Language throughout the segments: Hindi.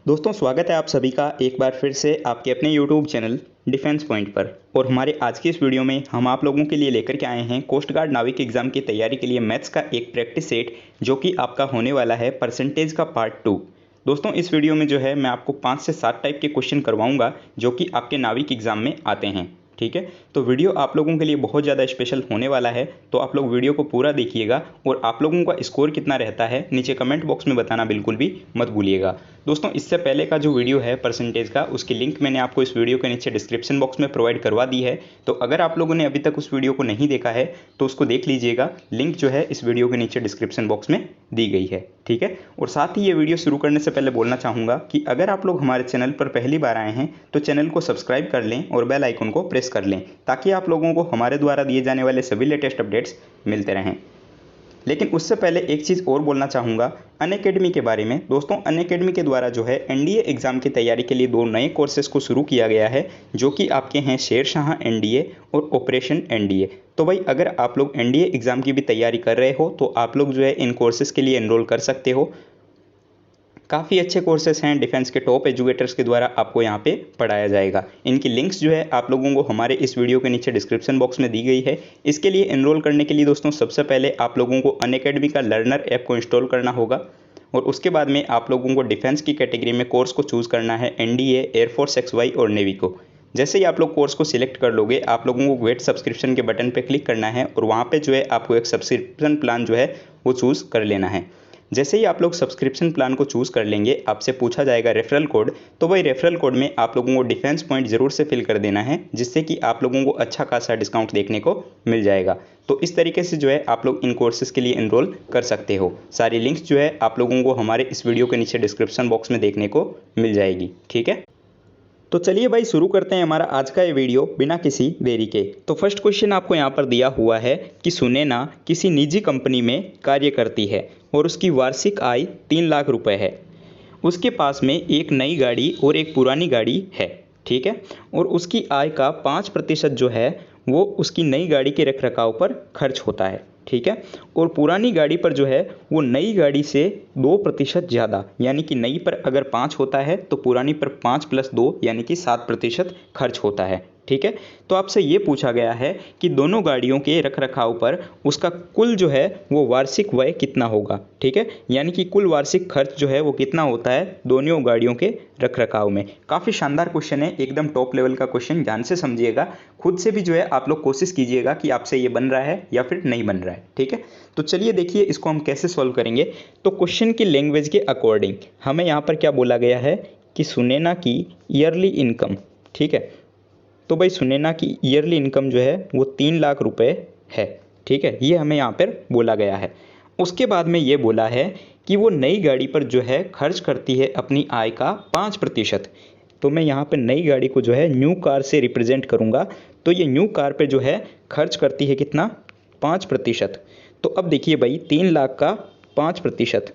दोस्तों स्वागत है आप सभी का एक बार फिर से आपके अपने YouTube चैनल डिफेंस पॉइंट पर। और हमारे आज की इस वीडियो में हम आप लोगों के लिए लेकर के आए हैं कोस्ट गार्ड नाविक एग्जाम की तैयारी के लिए मैथ्स का एक प्रैक्टिस सेट जो कि आपका होने वाला है परसेंटेज का पार्ट 2। दोस्तों इस वीडियो में जो है मैं आपको 5 से 7 टाइप के क्वेश्चन करवाऊंगा जो कि आपके नाविक एग्जाम में आते हैं। ठीक है, तो वीडियो आप लोगों के लिए बहुत ज़्यादा स्पेशल होने वाला है, तो आप लोग वीडियो को पूरा देखिएगा और आप लोगों का स्कोर कितना रहता है नीचे कमेंट बॉक्स में बताना बिल्कुल भी मत भूलिएगा। दोस्तों इससे पहले का जो वीडियो है परसेंटेज का, उसकी लिंक मैंने आपको इस वीडियो के नीचे डिस्क्रिप्शन बॉक्स में प्रोवाइड करवा दी है, तो अगर आप लोगों ने अभी तक उस वीडियो को नहीं देखा है तो उसको देख लीजिएगा। लिंक जो है इस वीडियो के नीचे डिस्क्रिप्शन बॉक्स में दी गई है। ठीक है, और साथ ही ये वीडियो शुरू करने से पहले बोलना चाहूँगा कि अगर आप लोग हमारे चैनल पर पहली बार आए हैं तो चैनल को सब्सक्राइब कर लें और बेल आइकन को प्रेस कर लें ताकि आप लोगों को हमारे द्वारा दिए जाने वाले सभी लेटेस्ट अपडेट्स मिलते रहें। लेकिन उससे पहले एक चीज़ और बोलना चाहूँगा अनअकैडमी के बारे में। दोस्तों अनअकैडमी के द्वारा जो है एनडीए एग्ज़ाम की तैयारी के लिए 2 नए कोर्सेज़ को शुरू किया गया है जो कि आपके हैं शेरशाह एनडीए और ऑपरेशन एनडीए। तो भाई अगर आप लोग एनडीए एग्ज़ाम की भी तैयारी कर रहे हो तो आप लोग जो है इन कोर्सेज़ के लिए एनरोल कर सकते हो। काफ़ी अच्छे कोर्सेज हैं, डिफेंस के टॉप एजुकेटर्स के द्वारा आपको यहाँ पे पढ़ाया जाएगा। इनकी लिंक्स जो है आप लोगों को हमारे इस वीडियो के नीचे डिस्क्रिप्शन बॉक्स में दी गई है। इसके लिए एनरोल करने के लिए दोस्तों सबसे पहले आप लोगों को अनअकैडमी का लर्नर ऐप को इंस्टॉल करना होगा और उसके बाद में आप लोगों को डिफेंस की कैटेगरी में कोर्स को चूज़ करना है, एनडीए, एयरफोर्स, XY और नेवी को। जैसे ही आप लोग कोर्स को सिलेक्ट कर लोगे आप लोगों को गेट सब्सक्रिप्शन के बटन पर क्लिक करना है और वहाँ पर जो है आपको एक सब्सक्रिप्शन प्लान जो है वो चूज़ कर लेना है। जैसे ही आप लोग सब्सक्रिप्शन प्लान को चूज़ कर लेंगे आपसे पूछा जाएगा रेफरल कोड, तो वही रेफरल कोड में आप लोगों को डिफेंस पॉइंट ज़रूर से फिल कर देना है जिससे कि आप लोगों को अच्छा खासा डिस्काउंट देखने को मिल जाएगा। तो इस तरीके से जो है आप लोग इन कोर्सेज़ के लिए एनरोल कर सकते हो। सारी लिंक्स जो है आप लोगों को हमारे इस वीडियो के नीचे डिस्क्रिप्शन बॉक्स में देखने को मिल जाएगी। ठीक है, तो चलिए भाई शुरू करते हैं हमारा आज का ये वीडियो बिना किसी देरी के। तो फर्स्ट क्वेश्चन आपको यहाँ पर दिया हुआ है कि सुनैना किसी निजी कंपनी में कार्य करती है और उसकी वार्षिक आय 3 लाख रुपए है। उसके पास में एक नई गाड़ी और एक पुरानी गाड़ी है। ठीक है, और उसकी आय का 5% जो है वो उसकी नई गाड़ी के रखरखाव पर खर्च होता है। ठीक है, और पुरानी गाड़ी पर जो है वो नई गाड़ी से 2% ज़्यादा, यानी कि नई पर अगर 5 होता है तो पुरानी पर 5 + 2 यानी कि 7% खर्च होता है। ठीक है, तो आपसे ये पूछा गया है कि दोनों गाड़ियों के रखरखाव पर उसका कुल जो है वो वार्षिक व्यय कितना होगा। ठीक है, यानी कि कुल वार्षिक खर्च जो है वो कितना होता है दोनों गाड़ियों के रखरखाव में। काफ़ी शानदार क्वेश्चन है, एकदम टॉप लेवल का क्वेश्चन, ध्यान से समझिएगा। खुद से भी जो है आप लोग कोशिश कीजिएगा कि आपसे ये बन रहा है या फिर नहीं बन रहा है। ठीक है, तो चलिए देखिए इसको हम कैसे सॉल्व करेंगे। तो क्वेश्चन की लैंग्वेज के अकॉर्डिंग हमें यहाँ पर क्या बोला गया है कि सुनैना की ईयरली इनकम। ठीक है, तो भाई सुनैना की ईयरली इनकम जो है वो 3 लाख रुपए है। ठीक है, ये हमें यहाँ पर बोला गया है। उसके बाद में ये बोला है कि वो नई गाड़ी पर जो है खर्च करती है अपनी आय का 5%। तो मैं यहाँ पे नई गाड़ी को जो है न्यू कार से रिप्रेजेंट करूँगा, तो ये न्यू कार पे जो है खर्च करती है कितना, 5%। तो अब देखिए भाई 3 लाख का 5%,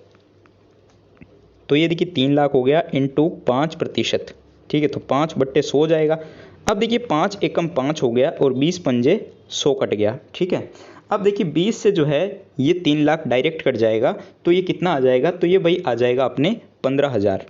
तो ये देखिए 3 लाख हो गया इंटू 5%। ठीक है, तो 5/100 जाएगा। अब देखिए 5 एकम 5 हो गया और 20 पंजे 100 कट गया। ठीक है, अब देखिए 20 से जो है ये 3 लाख डायरेक्ट कट जाएगा, तो ये कितना आ जाएगा, तो ये भाई आ जाएगा अपने 15,000।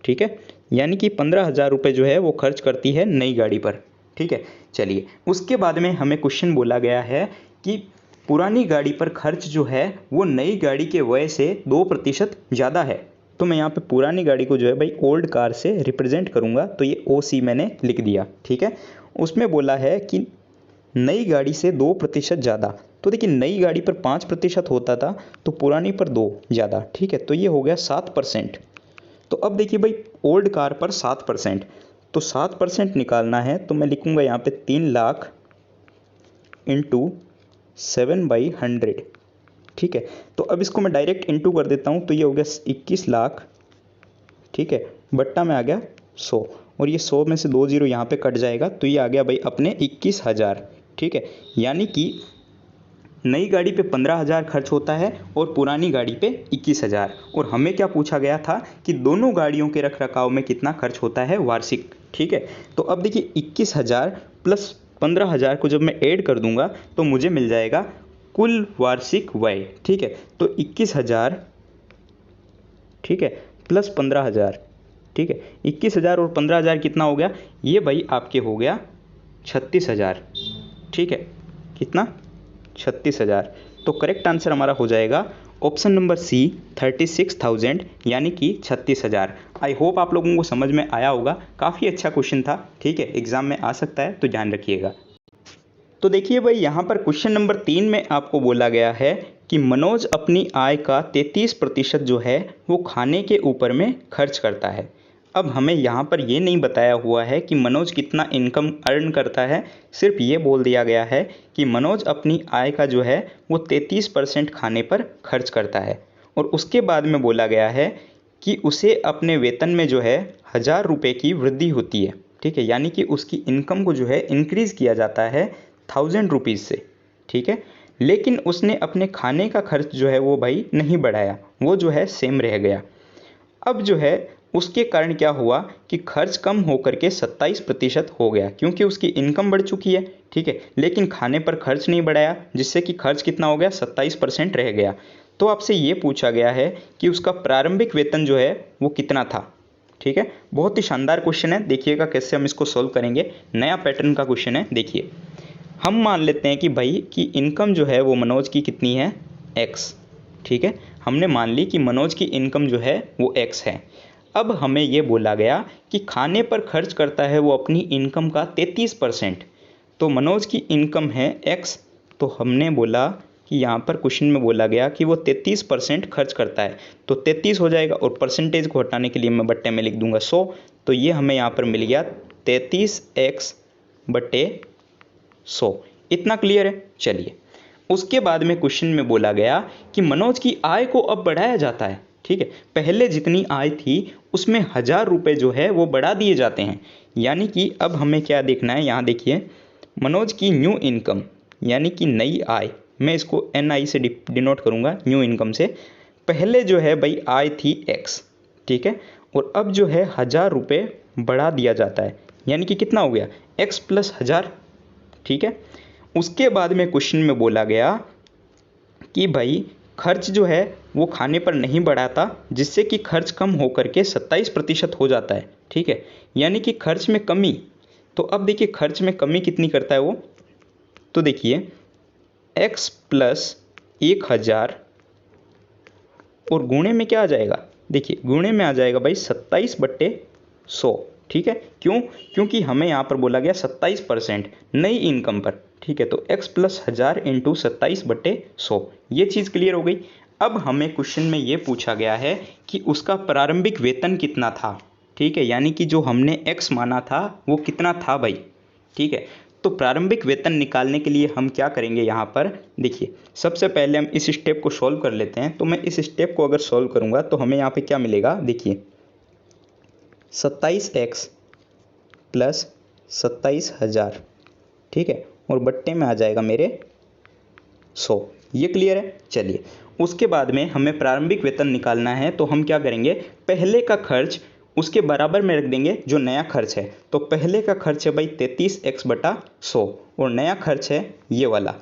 ठीक है, यानी कि 15,000 रुपये जो है वो खर्च करती है नई गाड़ी पर। ठीक है, चलिए उसके बाद में हमें क्वेश्चन बोला गया है कि पुरानी गाड़ी पर खर्च जो है वो नई गाड़ी के व्यय से 2% ज़्यादा है। तो मैं यहाँ पे पुरानी गाड़ी को जो है भाई ओल्ड कार से रिप्रेजेंट करूँगा, तो ये OC मैंने लिख दिया। ठीक है, उसमें बोला है कि नई गाड़ी से 2% ज़्यादा, तो देखिए नई गाड़ी पर 5% होता था तो पुरानी पर 2 ज़्यादा। ठीक है, तो ये हो गया 7%। तो अब देखिए भाई ओल्ड कार पर 7%, तो 7% निकालना है, तो मैं लिखूँगा यहाँ पे 3 लाख इंटू 7/100। ठीक है, तो अब इसको मैं डायरेक्ट इंटू कर देता हूँ, तो ये हो गया 21 लाख। ठीक है, बट्टा में आ गया 100 और ये 100 में से 2 जीरो यहाँ पे कट जाएगा, तो ये आ गया भाई अपने 21,000। ठीक है, यानी कि नई गाड़ी पे 15,000 खर्च होता है और पुरानी गाड़ी पे 21,000। और हमें क्या पूछा गया था कि दोनों गाड़ियों के रखरखाव में कितना खर्च होता है वार्षिक। ठीक है, तो अब देखिए 21,000 प्लस 15,000 को जब मैं ऐड कर दूंगा तो मुझे मिल जाएगा कुल वार्षिक व्यय। ठीक है, तो 21,000 ठीक है प्लस 15,000, ठीक है। 21,000 और 15,000 कितना हो गया, ये भाई आपके हो गया 36,000, ठीक है। कितना, 36,000। तो करेक्ट आंसर हमारा हो जाएगा ऑप्शन नंबर सी 36,000 यानी कि 36,000। आई होप आप लोगों को समझ में आया होगा, काफ़ी अच्छा क्वेश्चन था, ठीक है, एग्जाम में आ सकता है तो ध्यान रखिएगा। तो देखिए भाई यहाँ पर क्वेश्चन नंबर 3 में आपको बोला गया है कि मनोज अपनी आय का 33% जो है वो खाने के ऊपर में खर्च करता है। अब हमें यहाँ पर ये नहीं बताया हुआ है कि मनोज कितना इनकम अर्न करता है, सिर्फ ये बोल दिया गया है कि मनोज अपनी आय का जो है वो 33% खाने पर खर्च करता है। और उसके बाद में बोला गया है कि उसे अपने वेतन में जो है 1,000 रुपये की वृद्धि होती है, ठीक है, यानी कि उसकी इनकम को जो है इंक्रीज़ किया जाता है 1,000 रुपीज़ से, ठीक है। लेकिन उसने अपने खाने का खर्च जो है वो भाई नहीं बढ़ाया, वो जो है सेम रह गया। अब जो है उसके कारण क्या हुआ कि खर्च कम होकर के 27% हो गया, क्योंकि उसकी इनकम बढ़ चुकी है, ठीक है, लेकिन खाने पर खर्च नहीं बढ़ाया, जिससे कि खर्च कितना हो गया, 27% रह गया। तो आपसे ये पूछा गया है कि उसका प्रारंभिक वेतन जो है वो कितना था, ठीक है। बहुत ही शानदार क्वेश्चन है, देखिएगा कैसे हम इसको सॉल्व करेंगे। नया पैटर्न का क्वेश्चन है। देखिए हम मान लेते हैं कि भाई कि इनकम जो है वो मनोज की कितनी है, एक्स, ठीक है। हमने मान ली कि मनोज की इनकम जो है वो एक्स है। अब हमें ये बोला गया कि खाने पर खर्च करता है वो अपनी इनकम का 33%। तो मनोज की इनकम है एक्स, तो हमने बोला कि यहाँ पर क्वेश्चन में बोला गया कि वो 33% खर्च करता है, तो 33 हो जाएगा और परसेंटेज को हटाने के लिए मैं बट्टे में लिख दूंगा 100। तो ये हमें यहाँ पर मिल गया 33x बट्टे 100। इतना क्लियर है। चलिए उसके बाद में क्वेश्चन में बोला गया कि मनोज की आय को अब बढ़ाया जाता है, ठीक है। पहले जितनी आय थी उसमें 1,000 रुपये जो है वो बढ़ा दिए जाते हैं, यानी कि अब हमें क्या देखना है, यहाँ देखिए मनोज की न्यू इनकम यानी कि नई आय, मैं इसको NI से डिनोट करूँगा, न्यू इनकम से। पहले जो है भाई आय थी एक्स, ठीक है, और अब जो है 1,000 रुपये बढ़ा दिया जाता है, यानी कि कितना हो गया, एक्स प्लस 1,000, ठीक है। उसके बाद में क्वेश्चन में बोला गया कि भाई खर्च जो है वो खाने पर नहीं बढ़ाता, जिससे कि खर्च कम होकर के 27% हो जाता है, ठीक है, यानी कि खर्च में कमी। तो अब देखिए खर्च में कमी कितनी करता है वो, तो देखिए x प्लस 1,000 और गुणे में क्या आ जाएगा, देखिए गुणे में आ जाएगा भाई 27/100, ठीक है। क्यों, क्योंकि हमें यहाँ पर बोला गया 27% नई इनकम पर, ठीक है। तो x प्लस 1,000 इंटू 27/100, ये चीज़ क्लियर हो गई। अब हमें क्वेश्चन में ये पूछा गया है कि उसका प्रारंभिक वेतन कितना था, ठीक है, यानी कि जो हमने x माना था वो कितना था भाई, ठीक है। तो प्रारंभिक वेतन निकालने के लिए हम क्या करेंगे, यहाँ पर देखिए सबसे पहले हम इस स्टेप को सॉल्व कर लेते हैं। तो मैं इस स्टेप को अगर सॉल्व करूँगा तो हमें यहाँ पे क्या मिलेगा, देखिए 27x प्लस 27,000, ठीक है, और बट्टे में आ जाएगा मेरे 100। ये क्लियर है। चलिए उसके बाद में हमें प्रारंभिक वेतन निकालना है, तो हम क्या करेंगे, पहले का खर्च उसके बराबर में रख देंगे जो नया खर्च है। तो पहले का खर्च है भाई 33x/100 और नया खर्च है ये वाला,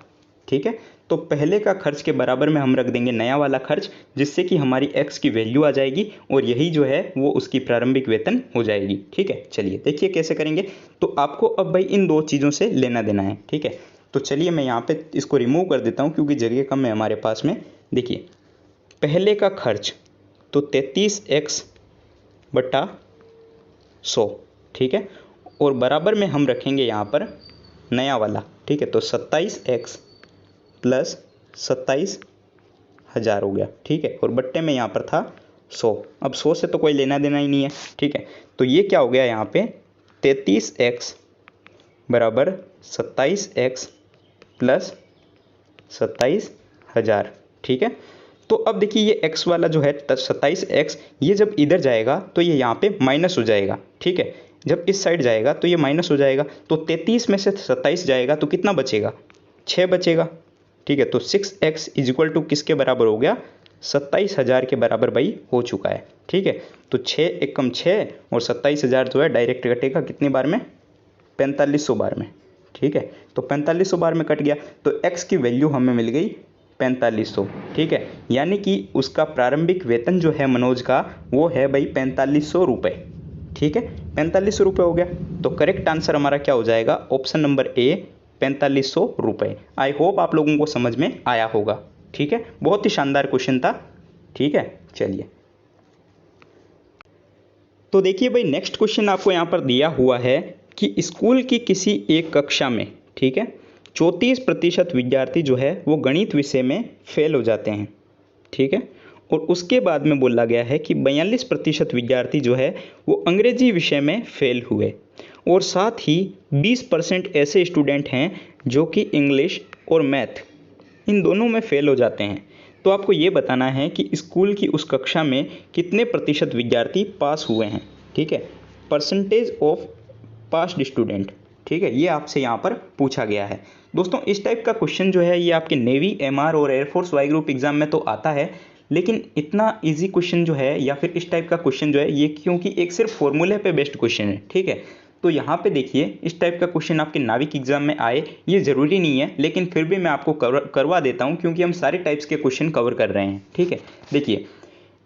ठीक है। तो पहले का खर्च के बराबर में हम रख देंगे नया वाला खर्च, जिससे कि हमारी x की वैल्यू आ जाएगी और यही जो है वो उसकी प्रारंभिक वेतन हो जाएगी, ठीक है। चलिए देखिए कैसे करेंगे। तो आपको अब भाई इन दो चीज़ों से लेना देना है, ठीक है। तो चलिए मैं यहाँ पे इसको रिमूव कर देता हूँ क्योंकि जगह कम है हमारे पास में। देखिए पहले का खर्च तो 33x/100, ठीक है, और बराबर में हम रखेंगे यहाँ पर नया वाला, ठीक है। तो 27x प्लस 27,000 हो गया, ठीक है, और बट्टे में यहाँ पर था 100। अब 100 से तो कोई लेना देना ही नहीं है, ठीक है। तो ये क्या हो गया यहाँ पे 33x बराबर 27x प्लस 27,000, ठीक है। तो अब देखिए ये x वाला जो है 27x, ये जब इधर जाएगा तो ये यहाँ पे माइनस हो जाएगा, ठीक है। जब इस साइड जाएगा तो ये माइनस हो जाएगा, तो 33 में से 27 जाएगा तो कितना बचेगा, 6 बचेगा, ठीक है। तो 6x इजिक्वल टू किसके बराबर हो गया, 27,000 के बराबर भाई हो चुका है, ठीक है। तो 6 एकम 6 और 27,000 जो है डायरेक्ट कटेगा कितनी बार में, 4500 बार में, ठीक है। तो 4500 बार में कट गया, तो x की वैल्यू हमें मिल गई 4500, ठीक है। यानी कि उसका प्रारंभिक वेतन जो है मनोज का वो है भाई 4500 रुपये, ठीक है, 4500 रुपये हो गया। तो करेक्ट आंसर हमारा क्या हो जाएगा, ऑप्शन नंबर ए 4500 रुपये। आई होप आप लोगों को समझ में आया होगा। ठीक है, बहुत ही शानदार क्वेश्चन था। ठीक है, चलिए तो देखिए भाई, नेक्स्ट क्वेश्चन आपको यहाँ पर दिया हुआ है कि स्कूल की किसी एक कक्षा में, ठीक है, 34% विद्यार्थी जो है वो गणित विषय में फेल हो जाते हैं। ठीक है, और उसके बाद में बोला गया है कि 42% विद्यार्थी जो है वो अंग्रेजी विषय में फेल हुए, और साथ ही 20% ऐसे स्टूडेंट हैं जो कि इंग्लिश और मैथ इन दोनों में फेल हो जाते हैं। तो आपको ये बताना है कि स्कूल की उस कक्षा में कितने प्रतिशत विद्यार्थी पास हुए हैं। ठीक है, परसेंटेज ऑफ पास्ड स्टूडेंट। ठीक है, ये आपसे यहाँ पर पूछा गया है। दोस्तों इस टाइप का क्वेश्चन जो है ये आपके नेवी, एमआर और एयरफोर्स वाई ग्रुप एग्जाम में तो आता है, लेकिन इतना इजी क्वेश्चन जो है या फिर इस टाइप का क्वेश्चन जो है ये क्योंकि एक सिर्फ फॉर्मूले पे बेस्ड क्वेश्चन है। ठीक है, तो यहाँ पे देखिए इस टाइप का क्वेश्चन आपके नाविक एग्जाम में आए ये ज़रूरी नहीं है, लेकिन फिर भी मैं आपको करवा देता हूँ क्योंकि हम सारे टाइप्स के क्वेश्चन कवर कर रहे हैं। ठीक है, देखिए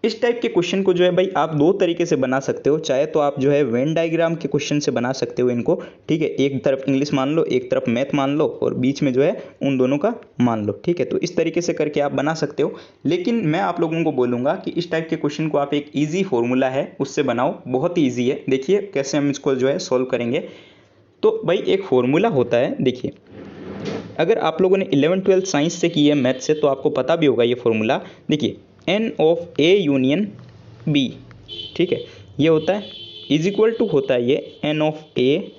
इस टाइप के क्वेश्चन को जो है भाई आप दो तरीके से बना सकते हो। चाहे तो आप जो है वेन डायग्राम के क्वेश्चन से बना सकते हो इनको। ठीक है, एक तरफ इंग्लिश मान लो, एक तरफ मैथ मान लो, और बीच में जो है उन दोनों का मान लो। ठीक है, तो इस तरीके से करके आप बना सकते हो, लेकिन मैं आप लोगों को बोलूँगा कि इस टाइप के क्वेश्चन को आप एक ईजी फॉर्मूला है उससे बनाओ, बहुत ही ईजी है। देखिए कैसे हम इसको जो है सॉल्व करेंगे। तो भाई एक फॉर्मूला होता है, देखिए अगर आप लोगों ने 11-12 साइंस से की है, मैथ से, तो आपको पता भी होगा ये फॉर्मूला। देखिए n of A union B, ठीक है, ये होता है इज इक्वल टू होता है ये n of A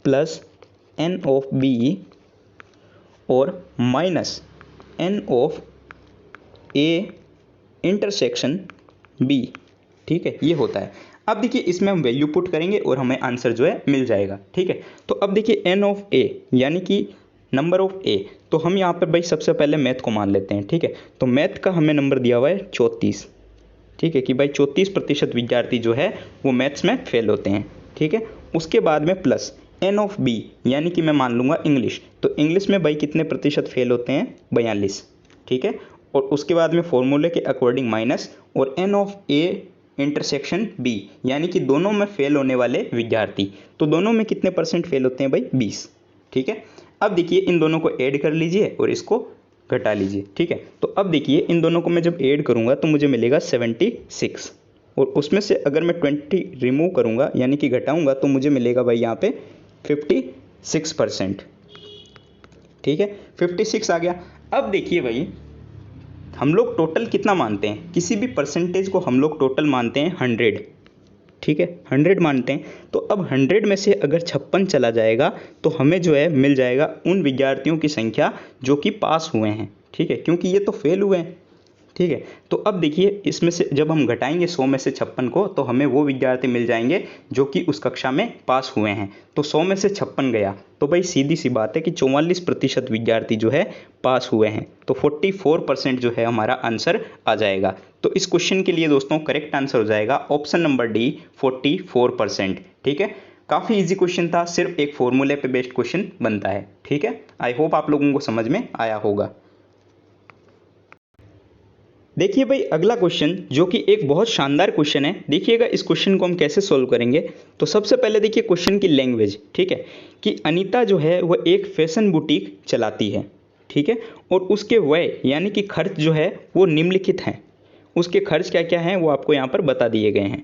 plus n of B और minus n of A intersection B. ठीक है, ये होता है। अब देखिए इसमें हम वैल्यू पुट करेंगे और हमें आंसर जो है मिल जाएगा। ठीक है, तो अब देखिए एन ऑफ ए यानी कि नंबर ऑफ ए, तो हम यहाँ पर भाई सबसे पहले मैथ को मान लेते हैं। ठीक है, तो मैथ का हमें नंबर दिया हुआ है 34। ठीक है, कि भाई 34% विद्यार्थी जो है वो मैथ्स में फेल होते हैं। ठीक है, उसके बाद में प्लस एन ऑफ बी यानी कि मैं मान लूँगा इंग्लिश, तो इंग्लिश में भाई कितने प्रतिशत फेल होते हैं, 42। ठीक है, और उसके बाद में फॉर्मूले के अकॉर्डिंग माइनस और n of A intersection B यानी कि दोनों में फेल होने वाले विद्यार्थी, तो दोनों में कितने परसेंट फेल होते हैं भाई, 20। ठीक है, अब देखिए इन दोनों को ऐड कर लीजिए और इसको घटा लीजिए। ठीक है, तो अब देखिए इन दोनों को मैं जब ऐड करूंगा तो मुझे मिलेगा 76, और उसमें से अगर मैं 20 रिमूव करूंगा यानी कि घटाऊंगा तो मुझे मिलेगा भाई यहाँ पे 56%। ठीक है, 56 आ गया। अब देखिए भाई हम लोग टोटल कितना मानते हैं, किसी भी परसेंटेज को हम लोग टोटल मानते हैं 100। ठीक है, 100 मानते हैं। तो अब 100 में से अगर 56 चला जाएगा तो हमें जो है मिल जाएगा उन विद्यार्थियों की संख्या जो कि पास हुए हैं। ठीक है, क्योंकि ये तो फेल हुए हैं। ठीक है, तो अब देखिए इसमें से जब हम घटाएंगे 100 में से 56 को तो हमें वो विद्यार्थी मिल जाएंगे जो कि उस कक्षा में पास हुए हैं। तो 100 में से 56 गया तो भाई सीधी सी बात है कि 44% विद्यार्थी जो है पास हुए हैं, तो 44% जो है हमारा आंसर आ जाएगा। तो इस क्वेश्चन के लिए दोस्तों करेक्ट आंसर हो जाएगा ऑप्शन नंबर डी 44%। ठीक है, काफ़ी इजी क्वेश्चन था, सिर्फ एक फॉर्मूले पे बेस्ड क्वेश्चन बनता है। ठीक है, आई होप आप लोगों को समझ में आया होगा। देखिए भाई अगला क्वेश्चन जो कि एक बहुत शानदार क्वेश्चन है, देखिएगा इस क्वेश्चन को हम कैसे सोल्व करेंगे। तो सबसे पहले देखिए क्वेश्चन की लैंग्वेज। ठीक है, कि अनीता जो है वह एक फैशन बुटीक चलाती है। ठीक है, और उसके व्यय यानी कि खर्च जो है वो निम्नलिखित हैं। उसके खर्च क्या क्या हैं वो आपको यहाँ पर बता दिए गए हैं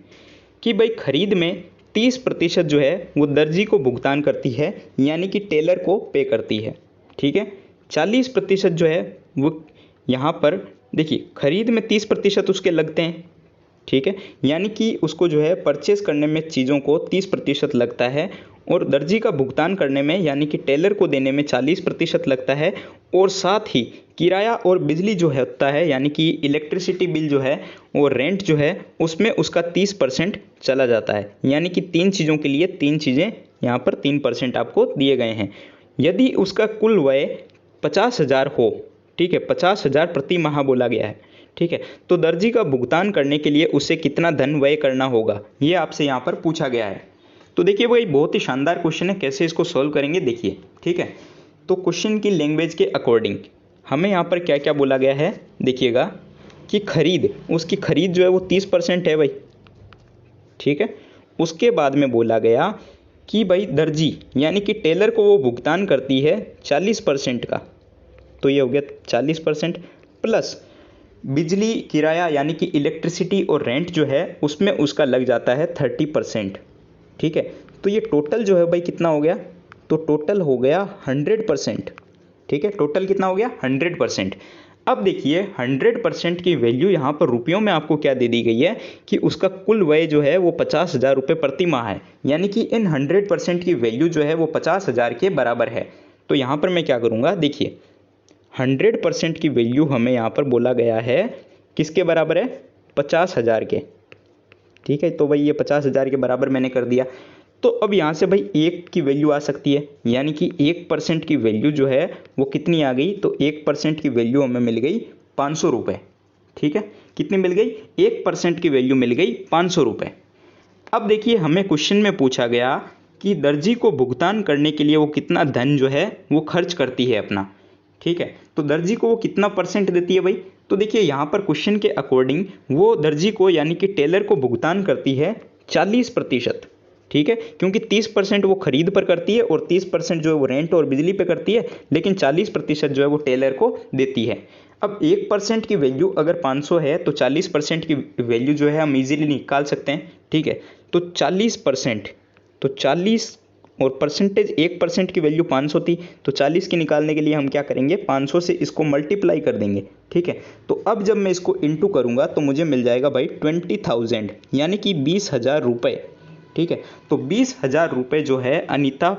कि भाई खरीद में 30% जो है वो दर्जी को भुगतान करती है यानी कि टेलर को पे करती है। ठीक है, 40% जो है वो यहाँ पर देखिए खरीद में 30% उसके लगते हैं। ठीक है, यानी कि उसको जो है परचेस करने में चीज़ों को 30% लगता है, और दर्जी का भुगतान करने में यानी कि टेलर को देने में 40% लगता है, और साथ ही किराया और बिजली जो है होता है यानी कि इलेक्ट्रिसिटी बिल जो है और रेंट जो है उसमें उसका 30% चला जाता है। यानी कि 3 चीज़ों के लिए 3 चीज़ें यहाँ पर 3% आपको दिए गए हैं। यदि उसका कुल व्यय 50,000 हो, ठीक है, 50,000 प्रति माह बोला गया है। ठीक है, तो दर्जी का भुगतान करने के लिए उसे कितना धन व्यय करना होगा, ये आपसे यहाँ पर पूछा गया है। तो देखिए भाई बहुत ही शानदार क्वेश्चन है, कैसे इसको सॉल्व करेंगे देखिए। ठीक है, तो क्वेश्चन की लैंग्वेज के अकॉर्डिंग हमें यहाँ पर क्या क्या बोला गया है, देखिएगा कि खरीद, उसकी खरीद जो है वो 30% है भाई। ठीक है। उसके बाद में बोला गया कि भाई दर्जी यानी कि टेलर को वो भुगतान करती है 40% का, तो ये हो गया 40% प्लस बिजली किराया यानी कि इलेक्ट्रिसिटी और रेंट जो है उसमें उसका लग जाता है 30%। ठीक है, तो ये टोटल जो है भाई कितना हो गया, तो टोटल हो गया 100%। ठीक है, टोटल कितना हो गया 100%। अब देखिए 100% की वैल्यू यहाँ पर रुपयों में आपको क्या दे दी गई है कि उसका कुल व्यय जो है वो 50,000 रुपये प्रति माह है, यानी कि इन 100% की वैल्यू जो है वो 50,000 के बराबर है। तो यहाँ पर मैं क्या करूँगा, देखिए 100% की वैल्यू हमें यहाँ पर बोला गया है किसके बराबर है, 50,000 के। ठीक है, तो भाई ये 50,000 के बराबर मैंने कर दिया। तो अब यहाँ से भाई एक की वैल्यू आ सकती है, यानी कि 1% की वैल्यू जो है वो कितनी आ गई, तो 1% की वैल्यू हमें मिल गई 500 रुपये। ठीक है, कितनी मिल गई, 1% की वैल्यू मिल गई 500 रुपये। अब देखिए हमें क्वेश्चन में पूछा गया कि दर्जी को भुगतान करने के लिए वो कितना धन जो है वो खर्च करती है अपना। ठीक है, तो दर्जी को वो कितना परसेंट देती है भाई, तो देखिए यहाँ पर क्वेश्चन के अकॉर्डिंग वो दर्जी को यानी कि टेलर को भुगतान करती है 40%। ठीक है, क्योंकि 30% वो खरीद पर करती है और 30% जो है वो रेंट और बिजली पे करती है, लेकिन 40% जो है वो टेलर को देती है। अब 1% की वैल्यू अगर 500 है तो 40% की वैल्यू जो है हम इजीली निकाल सकते हैं। ठीक है, तो 40%, तो 40 और परसेंटेज 1% की वैल्यू 500 थी, तो 40 की निकालने के लिए हम क्या करेंगे, 500 से इसको मल्टीप्लाई कर देंगे। ठीक है, तो अब जब मैं इसको इंटू करूँगा तो मुझे मिल जाएगा भाई 20,000 यानी कि 20,000 रुपये। ठीक है, तो 20,000 रुपये जो है अनीता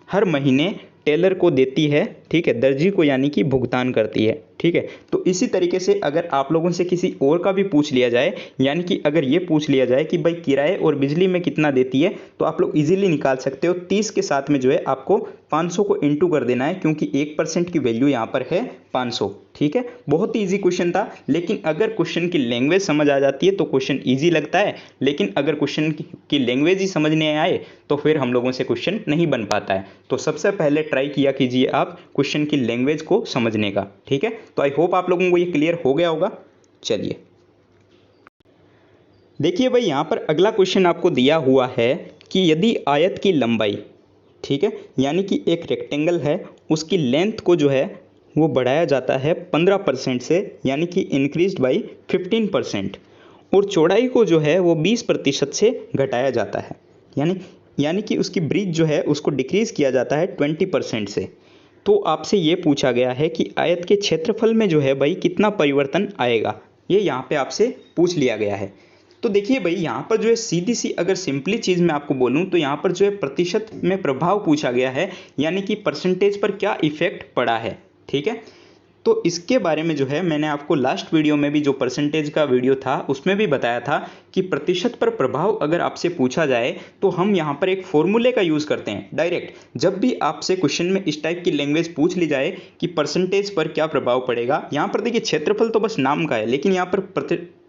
हर महीने टेलर को देती है। ठीक है, दर्जी को यानी कि भुगतान करती है। ठीक है, तो इसी तरीके से अगर आप लोगों से किसी और का भी पूछ लिया जाए, यानी कि अगर ये पूछ लिया जाए कि भाई किराए और बिजली में कितना देती है, तो आप लोग इजीली निकाल सकते हो। 30 के साथ में जो है आपको 500 को इंटू कर देना है, क्योंकि 1% की वैल्यू यहाँ पर है 500। ठीक है, बहुत ही ईजी क्वेश्चन था, लेकिन अगर क्वेश्चन की लैंग्वेज समझ आ जाती है तो क्वेश्चन ईजी लगता है, लेकिन अगर क्वेश्चन की लैंग्वेज ही समझ नहीं आए तो फिर हम लोगों से क्वेश्चन नहीं बन पाता है। तो सबसे पहले ट्राई किया कीजिए आप क्वेश्चन की लैंग्वेज को समझने का। ठीक है, तो आई होप आप लोगों को ये क्लियर हो गया होगा। चलिए देखिए भाई, यहाँ पर अगला क्वेश्चन आपको दिया हुआ है कि यदि आयत की लंबाई, ठीक है, यानी कि एक रेक्टेंगल है, उसकी लेंथ को जो है वो बढ़ाया जाता है 15% से, यानी कि इंक्रीज्ड बाई 15%, और चौड़ाई को जो है वो 20% से घटाया जाता है, यानी कि उसकी ब्रिज जो है उसको डिक्रीज़ किया जाता है 20% से। तो आपसे ये पूछा गया है कि आयत के क्षेत्रफल में जो है भाई कितना परिवर्तन आएगा, ये यहाँ पे आपसे पूछ लिया गया है। तो देखिए भाई, यहाँ पर जो है सीधी सी अगर सिंपली चीज़ मैं आपको बोलूँ तो यहाँ पर जो है प्रतिशत में प्रभाव पूछा गया है, यानी कि परसेंटेज पर क्या इफेक्ट पड़ा है। ठीक है, तो इसके बारे में जो है मैंने आपको लास्ट वीडियो में भी, जो परसेंटेज का वीडियो था उसमें भी बताया था कि प्रतिशत पर प्रभाव अगर आपसे पूछा जाए तो हम यहाँ पर एक फॉर्मूले का यूज़ करते हैं डायरेक्ट। जब भी आपसे क्वेश्चन में इस टाइप की लैंग्वेज पूछ ली जाए कि परसेंटेज पर क्या प्रभाव पड़ेगा, यहाँ पर देखिए क्षेत्रफल तो बस नाम का है, लेकिन यहाँ पर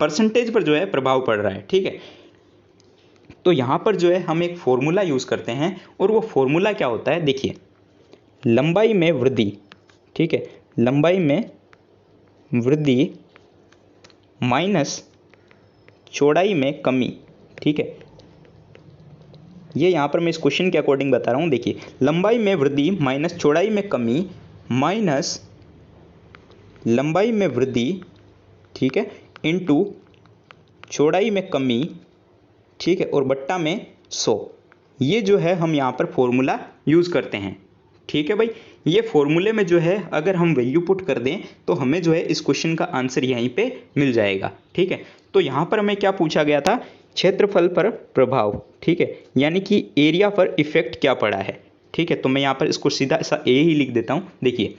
परसेंटेज पर जो है प्रभाव पड़ रहा है। ठीक है, तो यहाँ पर जो है हम एक फॉर्मूला यूज़ करते हैं, और वो फॉर्मूला क्या होता है, देखिए लंबाई में वृद्धि, ठीक है, लंबाई में वृद्धि माइनस चौड़ाई में कमी। ठीक है, ये यहाँ पर मैं इस क्वेश्चन के अकॉर्डिंग बता रहा हूँ। देखिए लंबाई में वृद्धि माइनस चौड़ाई में कमी माइनस लंबाई में वृद्धि, ठीक है, इनटू चौड़ाई में कमी, ठीक है, और बट्टा में 100। ये जो है हम यहाँ पर फॉर्मूला यूज़ करते हैं। ठीक है भाई, ये फॉर्मूले में जो है अगर हम वैल्यू पुट कर दें तो हमें जो है इस क्वेश्चन का आंसर यहीं पे मिल जाएगा। ठीक है, तो यहाँ पर हमें क्या पूछा गया था, क्षेत्रफल पर प्रभाव। ठीक है, यानी कि एरिया पर इफेक्ट क्या पड़ा है। ठीक है, तो मैं यहाँ पर इसको सीधा सा ए ही लिख देता हूँ। देखिए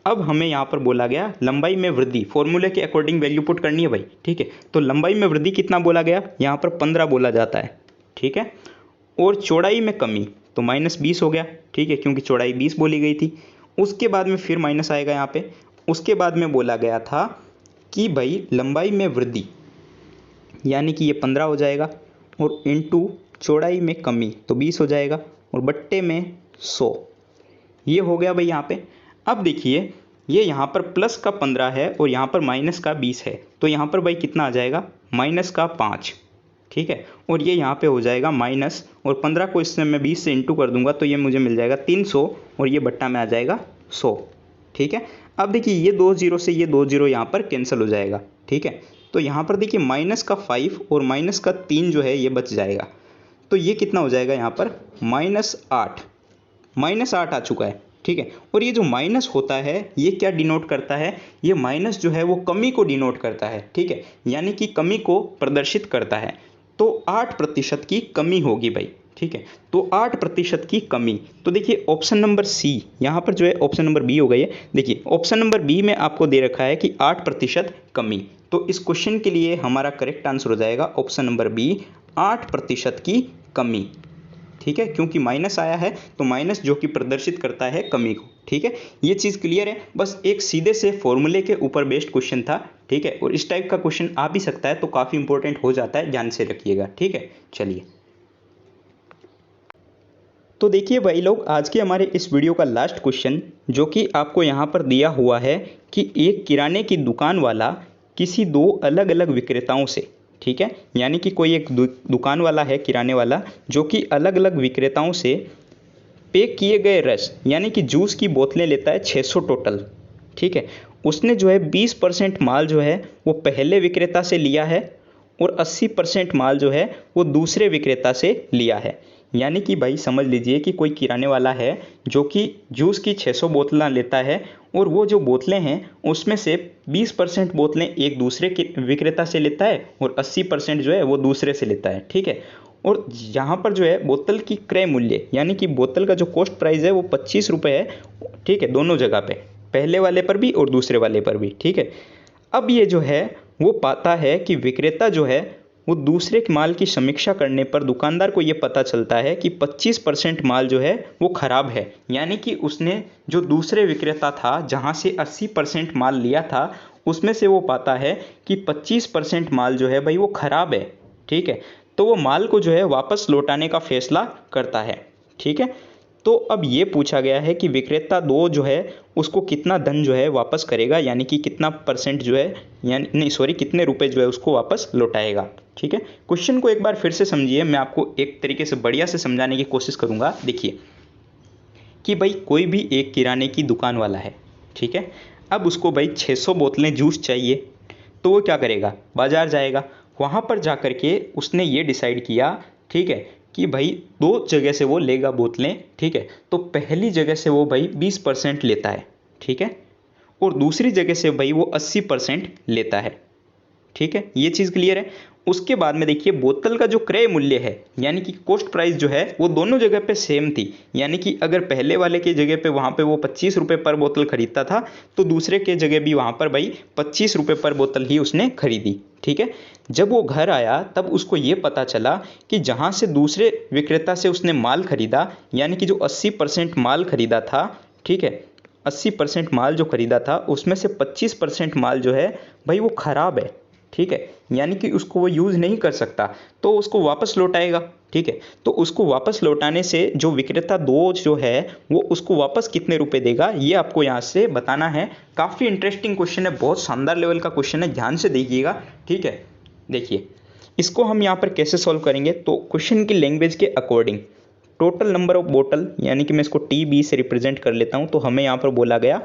अब हमें यहाँ पर बोला गया लंबाई में वृद्धि, फॉर्मूले के अकॉर्डिंग वैल्यू पुट करनी है भाई। ठीक है, तो लंबाई में वृद्धि कितना बोला गया, यहाँ पर 15 बोला जाता है। ठीक है, और चौड़ाई में कमी तो -20 हो गया। ठीक है, क्योंकि चौड़ाई 20 बोली गई थी। उसके बाद में फिर माइनस आएगा यहाँ पे। उसके बाद में बोला गया था कि भाई लंबाई में वृद्धि, यानी कि ये 15 हो जाएगा, और इनटू चौड़ाई में कमी तो 20 हो जाएगा, और बट्टे में 100। ये हो गया भाई यहाँ पे। अब देखिए ये यहाँ पर प्लस का 15 है और यहाँ पर माइनस का 20 है, तो यहाँ पर भाई कितना आ जाएगा, -5। ठीक है। और ये यहाँ पे हो जाएगा माइनस, और 15 को इससे मैं 20 से इंटू कर दूंगा तो ये मुझे मिल जाएगा 300, और ये बट्टा में आ जाएगा 100। ठीक है। अब देखिए ये 2 जीरो से ये 2 जीरो यहाँ पर कैंसिल हो जाएगा। ठीक है। तो यहाँ पर देखिए माइनस का 5 और माइनस का 3 जो है ये बच जाएगा। तो ये कितना हो जाएगा यहाँ पर -8, -8 आ चुका है। ठीक है। और ये जो माइनस होता है ये क्या डिनोट करता है, ये माइनस जो है वो कमी को डिनोट करता है। ठीक है। यानी कि कमी को प्रदर्शित करता है। तो 8% की कमी होगी भाई। ठीक है। तो 8% की कमी, तो देखिए ऑप्शन नंबर सी यहाँ पर जो है ऑप्शन नंबर बी हो गई है। देखिए ऑप्शन नंबर बी में आपको दे रखा है कि 8% कमी, तो इस क्वेश्चन के लिए हमारा करेक्ट आंसर हो जाएगा ऑप्शन नंबर बी, 8% की कमी। ठीक है। क्योंकि माइनस आया है तो माइनस जो कि प्रदर्शित करता है कमी को। ठीक है। ये चीज़ क्लियर है। बस एक सीधे से फॉर्मूले के ऊपर बेस्ड क्वेश्चन था। ठीक है। और इस टाइप का क्वेश्चन आ भी सकता है तो काफ़ी इंपॉर्टेंट हो जाता है, ध्यान से रखिएगा। ठीक है। चलिए, तो देखिए भाई लोग, आज के हमारे इस वीडियो का लास्ट क्वेश्चन जो कि आपको यहाँ पर दिया हुआ है कि एक किराने की दुकान वाला किसी दो अलग अलग विक्रेताओं से, ठीक है, यानी कि कोई एक दुकान वाला है किराने वाला जो कि अलग अलग विक्रेताओं से पैक किए गए रस यानी कि जूस की बोतलें लेता है 600 टोटल। ठीक है। उसने जो है 20% माल जो है वो पहले विक्रेता से लिया है और 80% माल जो है वो दूसरे विक्रेता से लिया है। यानी कि भाई समझ लीजिए कि कोई किराने वाला है जो कि जूस की 600 बोतलें लेता है और वो जो बोतलें हैं उसमें से 20% बोतलें एक दूसरे के विक्रेता से लेता है और 80% जो है वो दूसरे से लेता है। ठीक है। और यहाँ पर जो है बोतल की क्रय मूल्य यानी कि बोतल का जो कॉस्ट प्राइस है वो 25 रुपये है। ठीक है। दोनों जगह पे, पहले वाले पर भी और दूसरे वाले पर भी। ठीक है। अब ये जो है वो पाता है कि विक्रेता जो है वो दूसरे माल की समीक्षा करने पर दुकानदार को ये पता चलता है कि 25% माल जो है वो ख़राब है। यानी कि उसने जो दूसरे विक्रेता था जहाँ से 80% माल लिया था उसमें से वो पाता है कि 25% माल जो है भाई वो ख़राब है। ठीक है। तो वो माल को जो है वापस लौटाने का फैसला करता है। ठीक है। तो अब ये पूछा गया है कि विक्रेता दो जो है उसको कितना धन जो है वापस करेगा, यानी कि कितना परसेंट जो है, यानी नहीं सॉरी कितने रुपए जो है उसको वापस लौटाएगा। ठीक है। क्वेश्चन को एक बार फिर से समझिए, मैं आपको एक तरीके से बढ़िया से समझाने की कोशिश करूंगा। देखिए कि भाई कोई भी एक किराने की दुकान वाला है। ठीक है। अब उसको भाई 600 बोतलें जूस चाहिए तो वो क्या करेगा, बाजार जाएगा। वहाँ पर जा कर के उसने ये डिसाइड किया, ठीक है, कि भाई दो जगह से वो लेगा बोतलें। ठीक है। तो पहली जगह से वो भाई 20% लेता है। ठीक है। और दूसरी जगह से भाई वो 80% लेता है। ठीक है। ये चीज़ क्लियर है। उसके बाद में देखिए बोतल का जो क्रय मूल्य है यानी कि कॉस्ट प्राइस जो है वो दोनों जगह पे सेम थी। यानी कि अगर पहले वाले के जगह पे वहाँ पे वो 25 रुपये पर बोतल खरीदता था तो दूसरे के जगह भी वहाँ पर भाई 25 रुपये पर बोतल ही उसने खरीदी। ठीक है। जब वो घर आया तब उसको ये पता चला कि जहाँ से दूसरे विक्रेता से उसने माल खरीदा यानी कि जो 80% माल खरीदा था, ठीक है, 80% माल जो खरीदा था उसमें से 25% माल जो है भाई वो ख़राब है। ठीक है। यानी कि उसको वो यूज़ नहीं कर सकता तो उसको वापस लौटाएगा। ठीक है। तो उसको वापस लौटाने से जो विक्रेता दो जो है वो उसको वापस कितने रुपए देगा ये आपको यहाँ से बताना है। काफ़ी इंटरेस्टिंग क्वेश्चन है, बहुत शानदार लेवल का क्वेश्चन है, ध्यान से देखिएगा। ठीक है। देखिए इसको हम यहाँ पर कैसे सॉल्व करेंगे, तो क्वेश्चन की लैंग्वेज के अकॉर्डिंग टोटल नंबर ऑफ बोतल यानी कि मैं इसको TB से रिप्रेजेंट कर लेता हूँ, तो हमें यहाँ पर बोला गया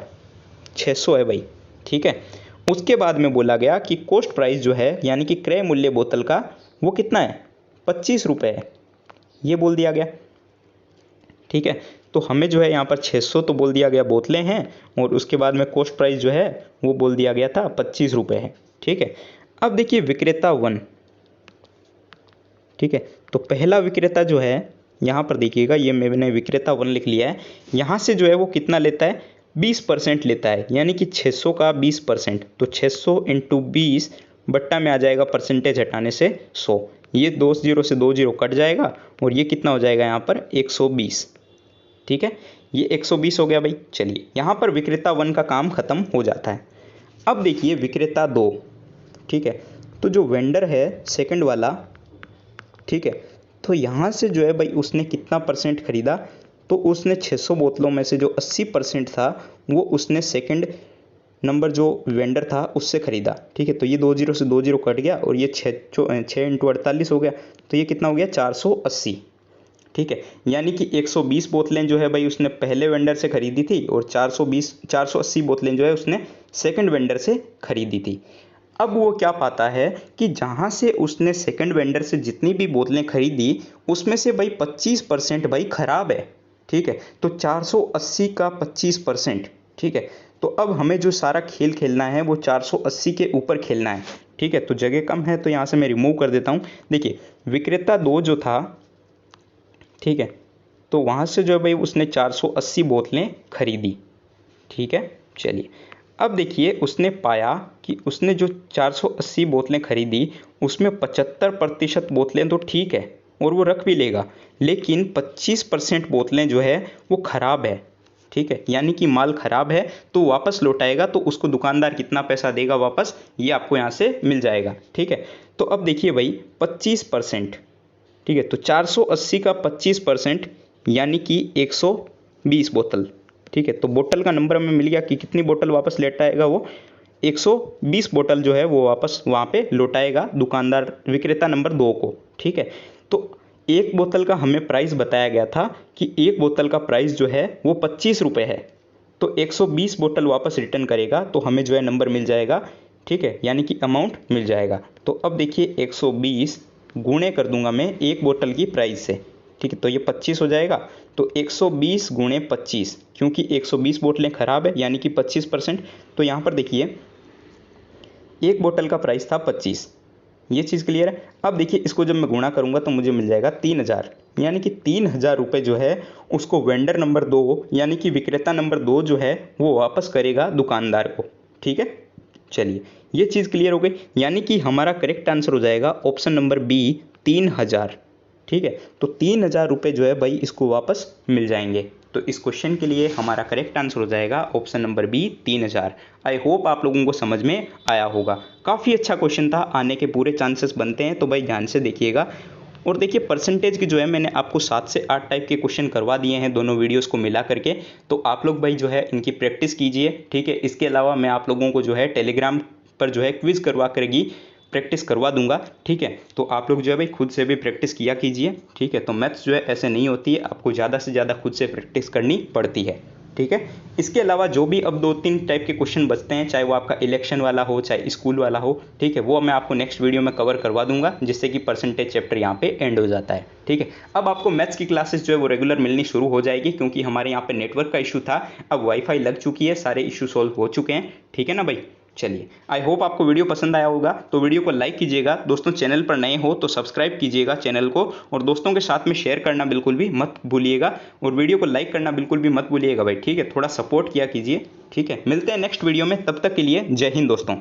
600 है भाई। ठीक है। उसके बाद में बोला गया कि कॉस्ट प्राइस जो है यानी कि क्रय मूल्य बोतल का वो कितना है, 25 रुपये है, ये बोल दिया गया। ठीक है। तो हमें जो है यहाँ पर 600 तो बोल दिया गया बोतलें हैं और उसके बाद में कॉस्ट प्राइस जो है वो बोल दिया गया था 25 रुपये है। ठीक है। अब देखिए विक्रेता 1, ठीक है, तो पहला विक्रेता जो है यहाँ पर देखिएगा, ये मैंने विक्रेता 1 लिख लिया है। यहाँ से जो है वो कितना लेता है, 20% लेता है, यानी कि 600 का 20%, तो 600 इंटू 20 बट्टा में आ जाएगा परसेंटेज हटाने से 100। ये 2 जीरो से 2 जीरो कट जाएगा और ये कितना हो जाएगा यहाँ पर 120। ठीक है। ये 120 हो गया भाई। चलिए यहाँ पर विक्रेता 1 का काम ख़त्म हो जाता है। अब देखिए विक्रेता 2, ठीक है, तो जो वेंडर है सेकंड वाला, ठीक है, तो यहाँ से जो है भाई उसने कितना परसेंट खरीदा, तो उसने 600 बोतलों में से जो 80% था वो उसने सेकंड नंबर जो वेंडर था उससे ख़रीदा, ठीक है। तो ये 2 जीरो से 2 जीरो कट गया और ये 6 इंटू 48 हो गया, तो ये कितना हो गया 480, ठीक है। यानी कि 120 बोतलें जो है भाई उसने पहले वेंडर से ख़रीदी थी और 480 बोतलें जो है उसने सेकंड वेंडर से ख़रीदी थी। अब वो क्या पाता है कि जहाँ से उसने सेकंड वेंडर से जितनी भी बोतलें खरीदी उसमें से भाई 25% भाई ख़राब है, ठीक है। तो 480 का 25%, ठीक है। तो अब हमें जो सारा खेल खेलना है वो 480 के ऊपर खेलना है, ठीक है। तो जगह कम है तो यहाँ से मैं रिमूव कर देता हूँ। देखिए विक्रेता 2 जो था, ठीक है, तो वहाँ से जो भाई उसने 480 बोतलें खरीदी, ठीक है। चलिए अब देखिए उसने पाया कि उसने जो 480 बोतलें खरीदी उसमें 75% बोतलें तो ठीक है और वो रख भी लेगा, लेकिन 25% बोतलें जो है वो ख़राब है, ठीक है। यानी कि माल ख़राब है तो वापस लौटाएगा तो उसको दुकानदार कितना पैसा देगा वापस, ये आपको यहाँ से मिल जाएगा, ठीक है। तो अब देखिए भाई 25%, ठीक है, तो 480 का 25% यानी कि 120 बोतल, ठीक है। तो बोतल का नंबर हमें मिल गया कि कितनी बोतल वापस लौटाएगा वो 120 बोतल जो है वो वापस वहाँ पे लौटाएगा दुकानदार विक्रेता नंबर 2 को, ठीक है। तो एक बोतल का हमें प्राइस बताया गया था कि एक बोतल का प्राइस जो है वो 25 रुपये है, तो 120 बोतल वापस रिटर्न करेगा तो हमें जो है नंबर मिल जाएगा, ठीक है, यानी कि अमाउंट मिल जाएगा। तो अब देखिए 120 गुणे कर दूंगा मैं एक बोतल की प्राइस से, ठीक है, तो ये 25 हो जाएगा। तो 120 गुणे 25, क्योंकि 120 बोतलें ख़राब है यानी कि 25%। तो यहाँ पर देखिए एक बोतल का प्राइस था 25, ये चीज़ क्लियर है। अब देखिए इसको जब मैं गुणा करूँगा तो मुझे मिल जाएगा 3000, यानी कि 3000 रुपये जो है उसको वेंडर नंबर 2 यानी कि विक्रेता नंबर 2 जो है वो वापस करेगा दुकानदार को, ठीक है। चलिए ये चीज़ क्लियर हो गई, यानी कि हमारा करेक्ट आंसर हो जाएगा ऑप्शन नंबर बी 3000, ठीक है। तो 3000 रुपये जो है भाई इसको वापस मिल जाएंगे। तो इस क्वेश्चन के लिए हमारा करेक्ट आंसर हो जाएगा option number B 3000। I hope आप लोगों को समझ में आया होगा। काफ़ी अच्छा क्वेश्चन था, आने के पूरे चांसेस बनते हैं, तो भाई ध्यान से देखिएगा। और देखिए परसेंटेज की जो है मैंने आपको 7 से 8 टाइप के क्वेश्चन करवा दिए हैं दोनों वीडियोस को मिला करके, तो आप लोग भाई जो है इनकी प्रैक्टिस कीजिए, ठीक है। इसके अलावा मैं आप लोगों को जो है टेलीग्राम पर जो है क्विज़ करवा करके प्रैक्टिस करवा दूंगा, ठीक है। तो आप लोग जो है भाई खुद से भी प्रैक्टिस किया कीजिए, ठीक है। तो मैथ्स जो है ऐसे नहीं होती है, आपको ज़्यादा से ज़्यादा खुद से प्रैक्टिस करनी पड़ती है, ठीक है। इसके अलावा जो भी अब 2-3 टाइप के क्वेश्चन बचते हैं, चाहे वो आपका इलेक्शन वाला हो चाहे स्कूल वाला हो, ठीक है, वो मैं आपको नेक्स्ट वीडियो में कवर करवा दूंगा, जिससे कि परसेंटेज चैप्टर यहाँ पे एंड हो जाता है, ठीक है। अब आपको मैथ्स की क्लासेस जो है वो रेगुलर मिलनी शुरू हो जाएगी, क्योंकि हमारे यहाँ पे नेटवर्क का इशू था, अब वाईफाई लग चुकी है, सारे इशू सॉल्व हो चुके हैं, ठीक है ना भाई। चलिए आई होप आपको वीडियो पसंद आया होगा, तो वीडियो को लाइक कीजिएगा, दोस्तों चैनल पर नए हो तो सब्सक्राइब कीजिएगा चैनल को, और दोस्तों के साथ में शेयर करना बिल्कुल भी मत भूलिएगा, और वीडियो को लाइक करना बिल्कुल भी मत भूलिएगा भाई, ठीक है। थोड़ा सपोर्ट किया कीजिए, ठीक है। मिलते हैं नेक्स्ट वीडियो में, तब तक के लिए जय हिंद दोस्तों।